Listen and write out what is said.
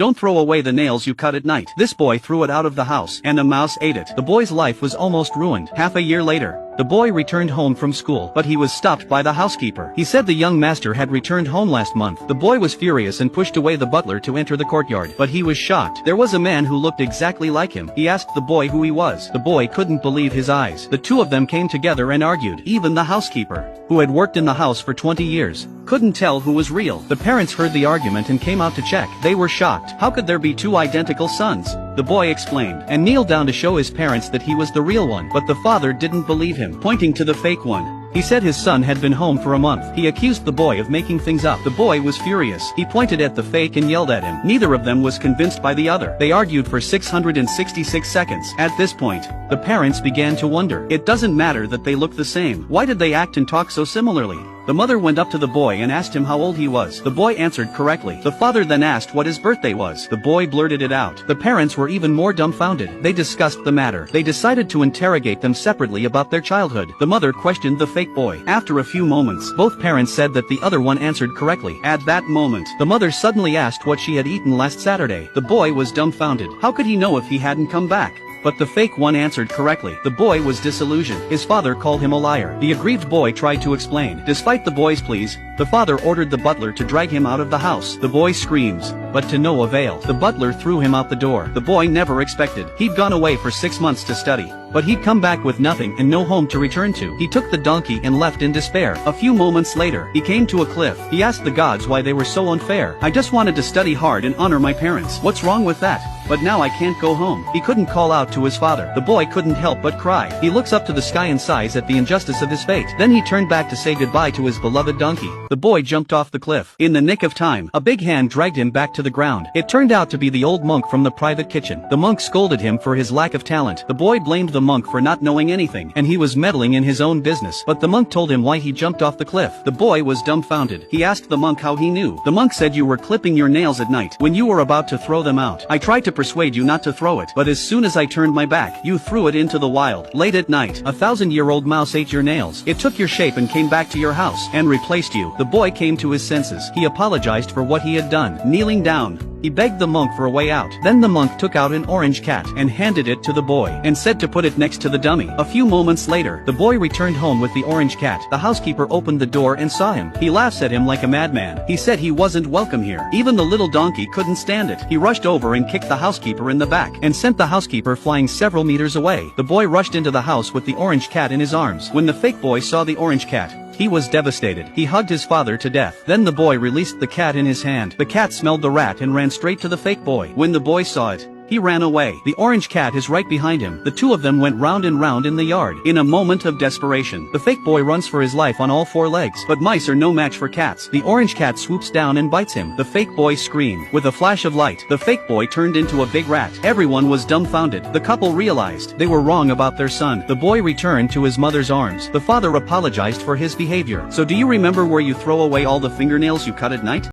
Don't throw away the nails you cut at night. This boy threw it out of the house, and a mouse ate it. The boy's life was almost ruined. Half a year later, the boy returned home from school, but he was stopped by the housekeeper. He said the young master had returned home last month. The boy was furious and pushed away the butler to enter the courtyard, but he was shocked. There was a man who looked exactly like him. He asked the boy who he was. The boy couldn't believe his eyes. The two of them came together and argued. Even the housekeeper, who had worked in the house for 20 years, couldn't tell who was real. The parents heard the argument and came out to check. They were shocked. How could there be two identical sons? The boy explained, and kneeled down to show his parents that he was the real one, but the father didn't believe him, pointing to the fake one. He said his son had been home for a month. He accused the boy of making things up. The boy was furious. He pointed at the fake and yelled at him. Neither of them was convinced by the other. They argued for 666 seconds. At this point, the parents began to wonder. It doesn't matter that they look the same. Why did they act and talk so similarly? The mother went up to the boy and asked him how old he was. The boy answered correctly. The father then asked what his birthday was. The boy blurted it out. The parents were even more dumbfounded. They discussed the matter. They decided to interrogate them separately about their childhood. The mother questioned the fake boy. After a few moments, both parents said that the other one answered correctly. At that moment, the mother suddenly asked what she had eaten last Saturday. The boy was dumbfounded. How could he know if he hadn't come back? But the fake one answered correctly. The boy was disillusioned. His father called him a liar. The aggrieved boy tried to explain. Despite the boy's pleas, the father ordered the butler to drag him out of the house. The boy screams, but to no avail. The butler threw him out the door. The boy never expected. He'd gone away for 6 months to study, but he'd come back with nothing and no home to return to. He took the donkey and left in despair. A few moments later, he came to a cliff. He asked the gods why they were so unfair. I just wanted to study hard and honor my parents. What's wrong with that? But now I can't go home. He couldn't call out to his father. The boy couldn't help but cry. He looks up to the sky and sighs at the injustice of his fate. Then he turned back to say goodbye to his beloved donkey. The boy jumped off the cliff. In the nick of time, a big hand dragged him back to the ground. It turned out to be the old monk from the private kitchen. The monk scolded him for his lack of talent. The boy blamed the monk for not knowing anything, and he was meddling in his own business. But the monk told him why he jumped off the cliff. The boy was dumbfounded. He asked the monk how he knew. The monk said, you were clipping your nails at night when you were about to throw them out. I tried to persuade you not to throw it, but as soon as I turned my back, you threw it into the wild. Late at night, a 1,000-year-old mouse ate your nails. It took your shape and came back to your house and replaced you. The boy came to his senses. He apologized for what he had done. Kneeling down, he begged the monk for a way out. Then the monk took out an orange cat and handed it to the boy and said to put it next to the dummy. A few moments later, the boy returned home with the orange cat. The housekeeper opened the door and saw him. He laughs at him like a madman. He said he wasn't welcome here. Even the little donkey couldn't stand it. He rushed over and kicked the housekeeper in the back and sent the housekeeper flying several meters away. The boy rushed into the house with the orange cat in his arms. When the fake boy saw the orange cat, he was devastated. He hugged his father to death. Then the boy released the cat in his hand. The cat smelled the rat and ran straight to the fake boy. When the boy saw it, he ran away. The orange cat is right behind him. The two of them went round and round in the yard. In a moment of desperation, the fake boy runs for his life on all 4 legs. But mice are no match for cats. The orange cat swoops down and bites him. The fake boy screamed. With a flash of light, the fake boy turned into a big rat. Everyone was dumbfounded. The couple realized they were wrong about their son. The boy returned to his mother's arms. The father apologized for his behavior. So do you remember where you throw away all the fingernails you cut at night?